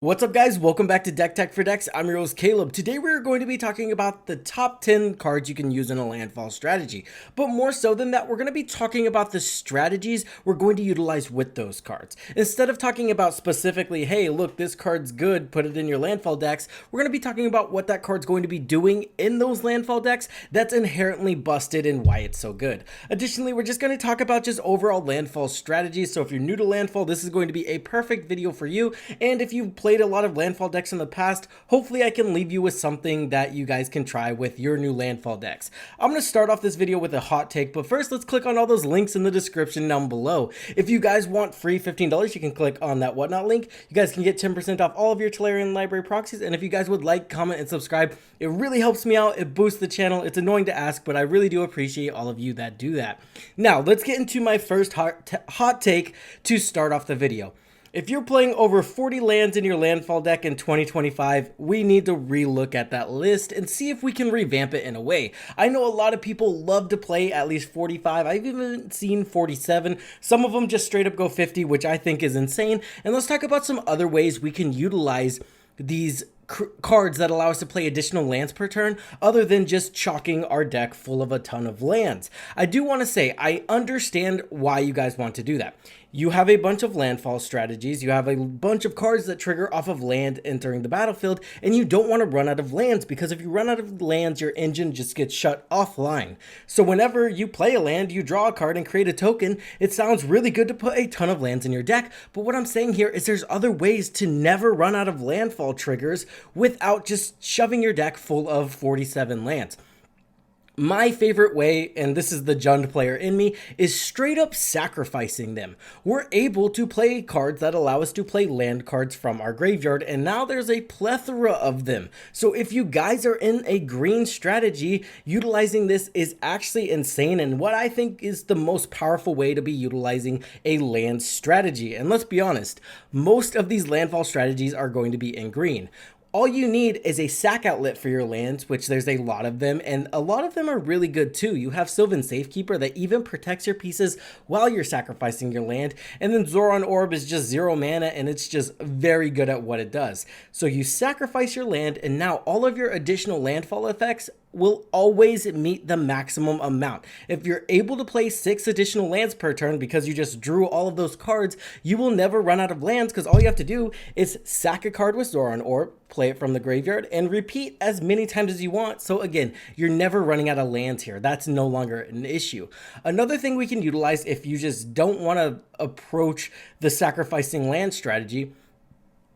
What's up, guys? Welcome back to Deck Tech for Decks. I'm your host Caleb. Today we're going to be talking about the top 10 cards you can use in a landfall strategy. But more so than that, we're going to be talking about the strategies we're going to utilize with those cards. Instead of talking about specifically, hey, look, this card's good, put it in your landfall decks, we're going to be talking about what that card's going to be doing in those landfall decks that's inherently busted and why it's so good. Additionally, we're just going to talk about just overall landfall strategies. So if you're new to landfall, this is going to be a perfect video for you. And if you've played a lot of landfall decks in the past, hopefully I can leave you with something that you guys can try with your new landfall decks. I'm going to start off this video with a hot take, but first let's click on all those links in the description down below. If you guys want free $15, you can click on that whatnot link. You guys can get 10% off all of your Tolarian library proxies, and if you guys would like, comment, and subscribe, it really helps me out. It boosts the channel. It's annoying to ask, but I really do appreciate all of you that do that. Now let's get into my first hot take to start off the video. If you're playing over 40 lands in your landfall deck in 2025, we need to relook at that list and see if we can revamp it in a way. I know a lot of people love to play at least 45. I've even seen 47. Some of them just straight up go 50, which I think is insane. And let's talk about some other ways we can utilize these cards that allow us to play additional lands per turn other than just chalking our deck full of a ton of lands. I do want to say I understand why you guys want to do that. You have a bunch of landfall strategies, you have a bunch of cards that trigger off of land entering the battlefield, and you don't want to run out of lands, because if you run out of lands, your engine just gets shut offline. So whenever you play a land, you draw a card and create a token. It sounds really good to put a ton of lands in your deck, but what I'm saying here is there's other ways to never run out of landfall triggers without just shoving your deck full of 47 lands. My favorite way, and this is the Jund player in me, is straight up sacrificing them. We're able to play cards that allow us to play land cards from our graveyard, and now there's a plethora of them. So if you guys are in a green strategy, utilizing this is actually insane, and what I think is the most powerful way to be utilizing a land strategy. And let's be honest, most of these landfall strategies are going to be in green. All you need is a sack outlet for your lands, which there's a lot of them, and a lot of them are really good too. You have Sylvan Safekeeper that even protects your pieces while you're sacrificing your land, and then Zoran Orb is just 0 mana, and it's just very good at what it does. So you sacrifice your land, and now all of your additional landfall effects will always meet the maximum amount. If you're able to play 6 additional lands per turn because you just drew all of those cards, you will never run out of lands, because all you have to do is sack a card with Zoran Orb, play it from the graveyard, and repeat as many times as you want. So again, you're never running out of lands here. That's no longer an issue. Another thing we can utilize if you just don't want to approach the sacrificing land strategy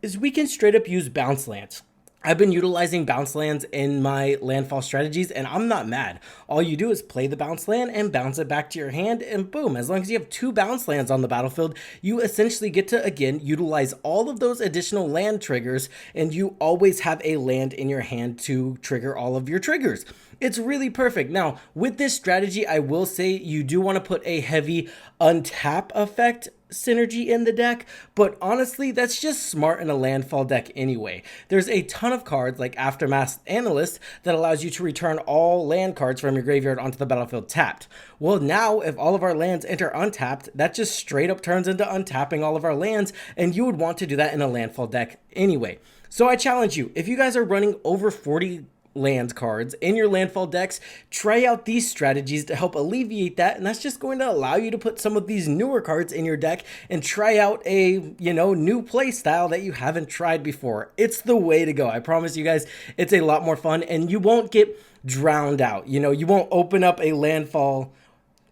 is we can straight up use bounce lands. I've been utilizing bounce lands in my landfall strategies, and I'm not mad. All you do is play the bounce land and bounce it back to your hand, and boom, as long as you have 2 bounce lands on the battlefield, you essentially get to, again, utilize all of those additional land triggers, and you always have a land in your hand to trigger all of your triggers. It's really perfect. Now, with this strategy, I will say you do want to put a heavy untap effect synergy in the deck, but honestly, that's just smart in a landfall deck anyway. There's a ton of cards like Aftermath Analyst that allows you to return all land cards from your graveyard onto the battlefield tapped. Well, now if all of our lands enter untapped, that just straight up turns into untapping all of our lands, and you would want to do that in a landfall deck anyway. So I challenge you, if you guys are running over 40 land cards in your landfall decks, try out these strategies to help alleviate that, and that's just going to allow you to put some of these newer cards in your deck and try out a new play style that you haven't tried before. It's the way to go. I promise you guys, it's a lot more fun, and you won't get drowned out. You won't open up a landfall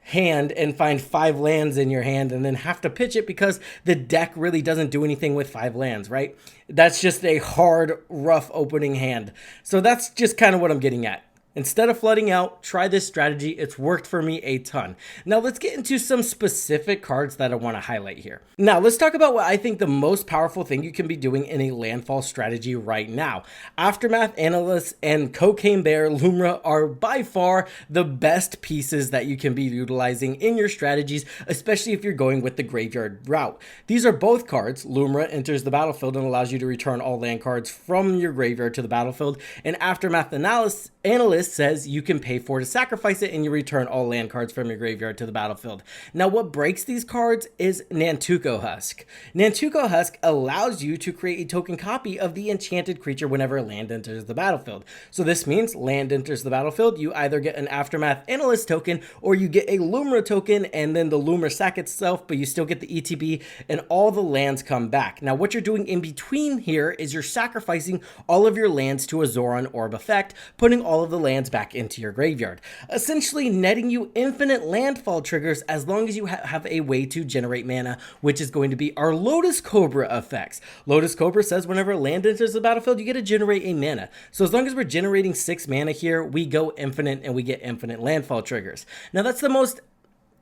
hand and find 5 lands in your hand and then have to pitch it because the deck really doesn't do anything with 5 lands, right? That's just a hard, rough opening hand. So that's just kind of what I'm getting at. Instead of flooding out, try this strategy. It's worked for me a ton. Now let's get into some specific cards that I want to highlight here. Now let's talk about what I think the most powerful thing you can be doing in a landfall strategy right now. Aftermath Analyst and Cocaine Bear Lumra are by far the best pieces that you can be utilizing in your strategies, especially if you're going with the graveyard route. These are both cards. Lumra enters the battlefield and allows you to return all land cards from your graveyard to the battlefield, and Aftermath Analyst list says you can pay 4 to sacrifice it and you return all land cards from your graveyard to the battlefield. Now what breaks these cards is Nantuko Husk. Nantuko Husk allows you to create a token copy of the enchanted creature whenever land enters the battlefield. So this means land enters the battlefield, you either get an Aftermath Analyst token or you get a Lumra token, and then the Lumra sack itself, but you still get the ETB and all the lands come back. Now what you're doing in between here is you're sacrificing all of your lands to a Zoran Orb effect, putting all of the lands back into your graveyard, essentially netting you infinite landfall triggers as long as you have a way to generate mana, which is going to be our Lotus Cobra effects. Lotus Cobra says whenever land enters the battlefield, you get to generate a mana. So as long as we're generating 6 mana here, we go infinite and we get infinite landfall triggers. Now that's the most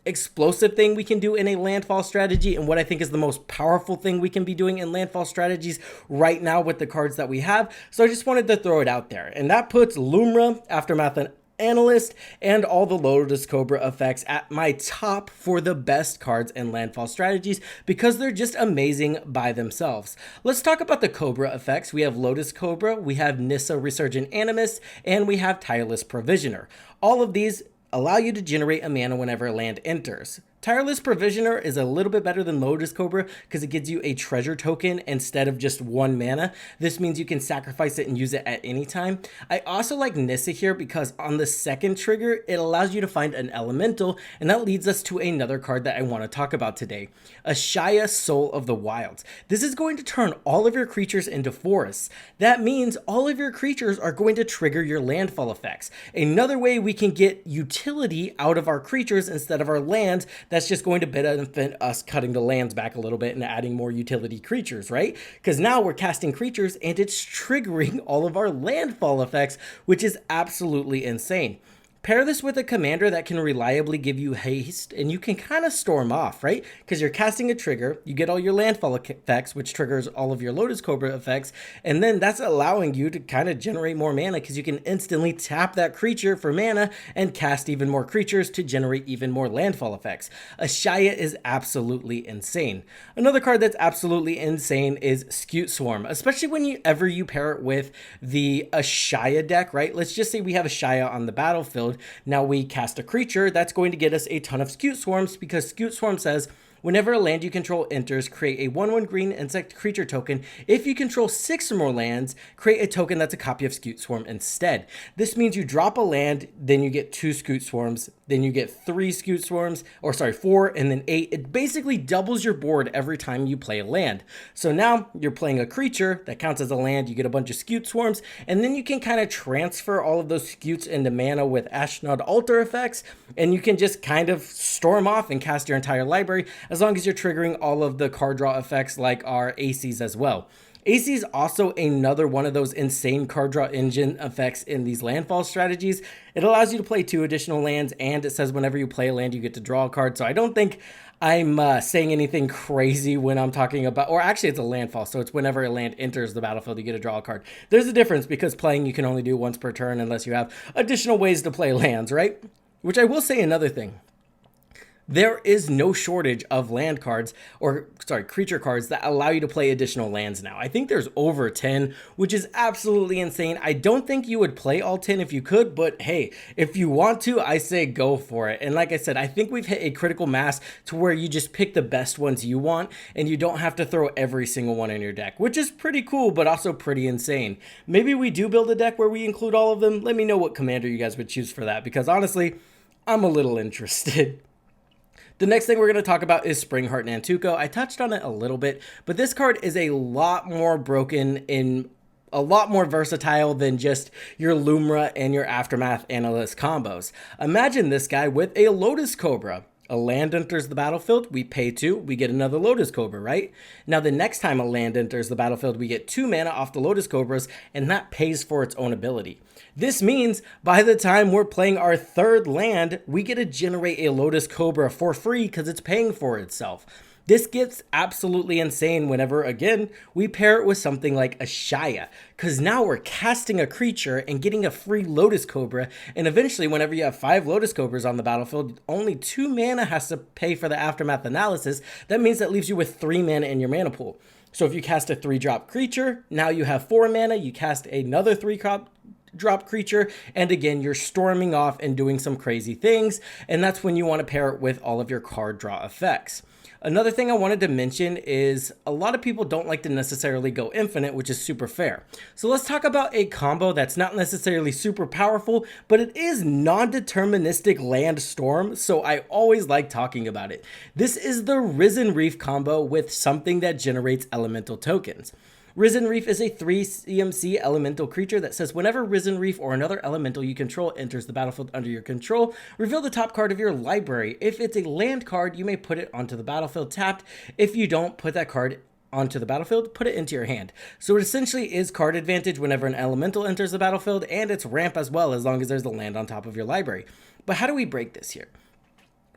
explosive thing we can do in a landfall strategy, and what I think is the most powerful thing we can be doing in landfall strategies right now with the cards that we have. So I just wanted to throw it out there, and that puts Lumra, Aftermath Analyst, and all the Lotus Cobra effects at my top for the best cards in landfall strategies because they're just amazing by themselves. Let's talk about the Cobra effects. We have Lotus Cobra, we have Nissa Resurgent Animus, and we have Tireless Provisioner. All of these allow you to generate a mana whenever land enters. Tireless Provisioner is a little bit better than Lotus Cobra because it gives you a treasure token instead of just 1 mana. This means you can sacrifice it and use it at any time. I also like Nissa here because on the second trigger, it allows you to find an elemental, and that leads us to another card that I want to talk about today, Ashaya, Soul of the Wilds. This is going to turn all of your creatures into forests. That means all of your creatures are going to trigger your landfall effects. Another way we can get utility out of our creatures instead of our lands, that's just going to benefit us cutting the lands back a little bit and adding more utility creatures, right? Because now we're casting creatures and it's triggering all of our landfall effects, which is absolutely insane. Pair this with a commander that can reliably give you haste, and you can kind of storm off, right? Because you're casting a trigger, you get all your landfall effects, which triggers all of your Lotus Cobra effects, and then that's allowing you to kind of generate more mana because you can instantly tap that creature for mana and cast even more creatures to generate even more landfall effects. Ashaya is absolutely insane. Another card that's absolutely insane is Scute Swarm, especially whenever you pair it with the Ashaya deck, right? Let's just say we have Ashaya on the battlefield. Now we cast a creature that's going to get us a ton of Scute Swarms because Scute Swarm says whenever a land you control enters, create a 1/1 green insect creature token. If you control 6 or more lands, create a token that's a copy of Scute Swarm instead. This means you drop a land, then you get 2 Scute Swarms, then you get 3 Scute Swarms, or sorry, 4, and then 8. It basically doubles your board every time you play a land. So now you're playing a creature that counts as a land, you get a bunch of Scute Swarms, and then you can kind of transfer all of those Scutes into mana with Ashnod Altar effects, and you can just kind of storm off and cast your entire library as long as you're triggering all of the card draw effects like our ACs as well. AC is also another one of those insane card draw engine effects in these landfall strategies. It allows you to play 2 additional lands, and it says whenever you play a land, you get to draw a card. So I don't think I'm saying anything crazy when I'm talking about, or actually it's a landfall, so it's whenever a land enters the battlefield, you get to draw a card. There's a difference because playing you can only do once per turn unless you have additional ways to play lands, right? Which I will say another thing. There is no shortage of land cards, creature cards that allow you to play additional lands now. I think there's over 10, which is absolutely insane. I don't think you would play all 10 if you could, but hey, if you want to, I say go for it. And like I said, I think we've hit a critical mass to where you just pick the best ones you want, and you don't have to throw every single one in your deck, which is pretty cool, but also pretty insane. Maybe we do build a deck where we include all of them. Let me know what commander you guys would choose for that, because honestly, I'm a little interested. The next thing we're going to talk about is Springheart Nantuko. I touched on it a little bit, but this card is a lot more broken in a lot more versatile than just your Lumra and your Aftermath Analyst combos. Imagine this guy with a Lotus Cobra. A land enters the battlefield, we pay 2, we get another Lotus Cobra, right? Now the next time a land enters the battlefield, we get 2 mana off the Lotus Cobras, and that pays for its own ability. This means by the time we're playing our 3rd land, we get to generate a Lotus Cobra for free because it's paying for itself. This gets absolutely insane whenever, again, we pair it with something like Ashaya, because now we're casting a creature and getting a free Lotus Cobra, and eventually whenever you have 5 Lotus Cobras on the battlefield, only 2 mana has to pay for the Aftermath Analysis. That means that leaves you with 3 mana in your mana pool. So if you cast a 3-drop creature, now you have 4 mana, you cast another 3-drop drop creature, and again, you're storming off and doing some crazy things, and that's when you want to pair it with all of your card draw effects. Another thing I wanted to mention is a lot of people don't like to necessarily go infinite, which is super fair. So let's talk about a combo that's not necessarily super powerful, but it is non-deterministic land storm, so I always like talking about it. This is the Risen Reef combo with something that generates elemental tokens. Risen Reef is a 3 CMC elemental creature that says whenever Risen Reef or another elemental you control enters the battlefield under your control, reveal the top card of your library. If it's a land card, you may put it onto the battlefield tapped. If you don't put that card onto the battlefield, put it into your hand. So it essentially is card advantage whenever an elemental enters the battlefield, and it's ramp as well as long as there's a land on top of your library. But how do we break this here?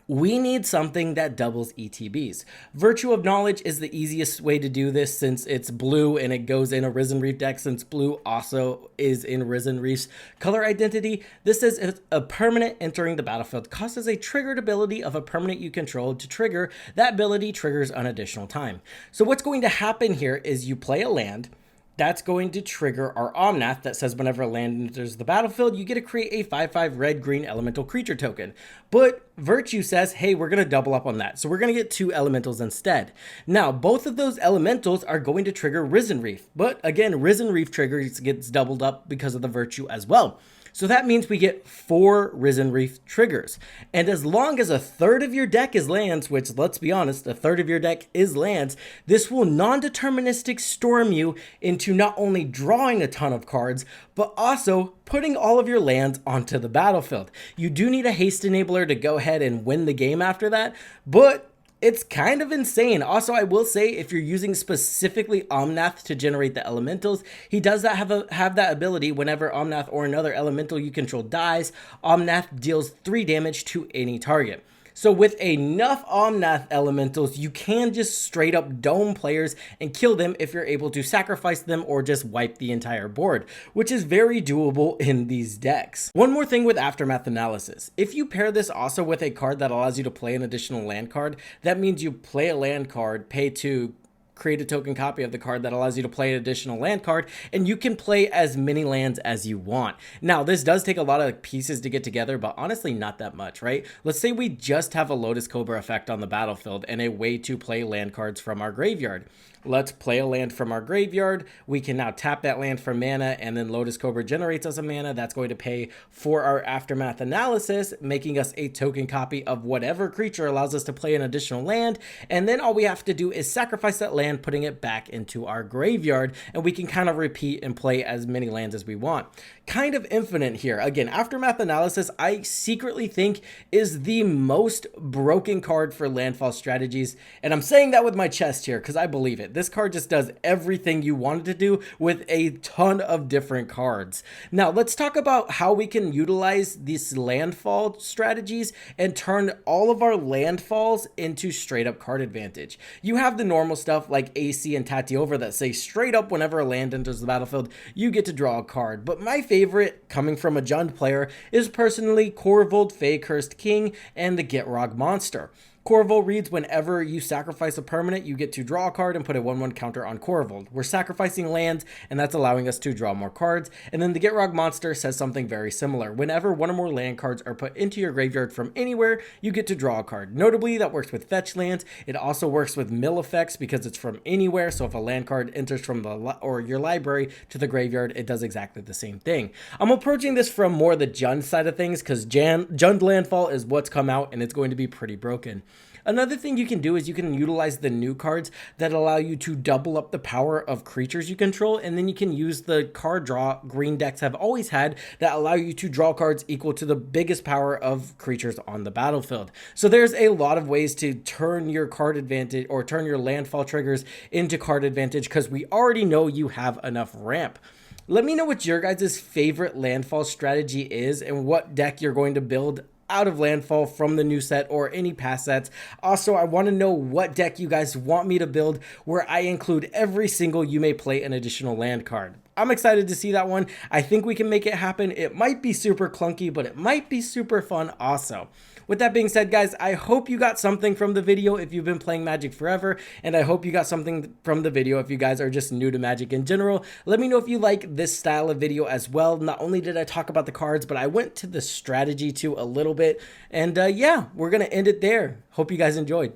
We need something that doubles ETBs. Virtue of Knowledge is the easiest way to do this since it's blue and it goes in a Risen Reef deck, since blue also is in Risen Reef's color identity. This is a permanent entering the battlefield causes a triggered ability of a permanent you control to trigger. That ability triggers an additional time. So what's going to happen here is you play a land. That's going to trigger our Omnath that says whenever a land enters the battlefield, you get to create a 5/5 red-green elemental creature token. But Virtue says, hey, we're going to double up on that. So we're going to get 2 elementals instead. Now, both of those elementals are going to trigger Risen Reef. But again, Risen Reef triggers gets doubled up because of the Virtue as well. So that means we get 4 Risen Reef triggers. And as long as a third of your deck is lands, which let's be honest, a third of your deck is lands, this will non-deterministic storm you into not only drawing a ton of cards, but also putting all of your lands onto the battlefield. You do need a haste enabler to go ahead and win the game after that, but it's kind of insane. Also, I will say if you're using specifically Omnath to generate the elementals, he does have that ability whenever Omnath or another elemental you control dies, Omnath deals 3 damage to any target. So with enough Omnath elementals, you can just straight up dome players and kill them if you're able to sacrifice them or just wipe the entire board, which is very doable in these decks. One more thing with Aftermath Analysis. If you pair this also with a card that allows you to play an additional land card, that means you play a land card, pay 2, create a token copy of the card that allows you to play an additional land card, and you can play as many lands as you want. Now, this does take a lot of pieces to get together, but honestly, not that much, right? Let's say we just have a Lotus Cobra effect on the battlefield and a way to play land cards from our graveyard. Let's play a land from our graveyard. We can now tap that land for mana, and then Lotus Cobra generates us a mana. That's going to pay for our Aftermath Analysis, making us a token copy of whatever creature allows us to play an additional land. And then all we have to do is sacrifice that land, putting it back into our graveyard, and we can kind of repeat and play as many lands as we want. Kind of infinite here. Again, Aftermath Analysis, I secretly think is the most broken card for landfall strategies, and I'm saying that with my chest here because I believe it. This card just does everything you want it to do with a ton of different cards. Now, let's talk about how we can utilize these landfall strategies and turn all of our landfalls into straight up card advantage. You have the normal stuff like AC and Tatiova that say straight up whenever a land enters the battlefield, you get to draw a card. But my favorite, coming from a Jund player, is personally Korvold, Fey Cursed King, and the Gitrog Monster. Korvold reads whenever you sacrifice a permanent, you get to draw a card and put a 1/1 counter on Korvold. We're sacrificing lands, and that's allowing us to draw more cards. And then the Gitrog Monster says something very similar. Whenever one or more land cards are put into your graveyard from anywhere, you get to draw a card. Notably, that works with fetch lands. It also works with mill effects because it's from anywhere. So if a land card enters from your library to the graveyard, it does exactly the same thing. I'm approaching this from more the Jund side of things because Jund Landfall is what's come out, and it's going to be pretty broken. Another thing you can do is you can utilize the new cards that allow you to double up the power of creatures you control, and then you can use the card draw green decks have always had that allow you to draw cards equal to the biggest power of creatures on the battlefield. So there's a lot of ways to turn your card advantage or turn your landfall triggers into card advantage because we already know you have enough ramp. Let me know what your guys' favorite landfall strategy is and what deck you're going to build out of Landfall from the new set or any past sets. Also, I want to know what deck you guys want me to build where I include every single you may play an additional land card. I'm excited to see that one. I think we can make it happen. It might be super clunky, but it might be super fun also. With that being said, guys, I hope you got something from the video if you've been playing Magic forever, and I hope you got something from the video if you guys are just new to Magic in general. Let me know if you like this style of video as well. Not only did I talk about the cards, but I went to the strategy too a little bit. And yeah, we're going to end it there. Hope you guys enjoyed.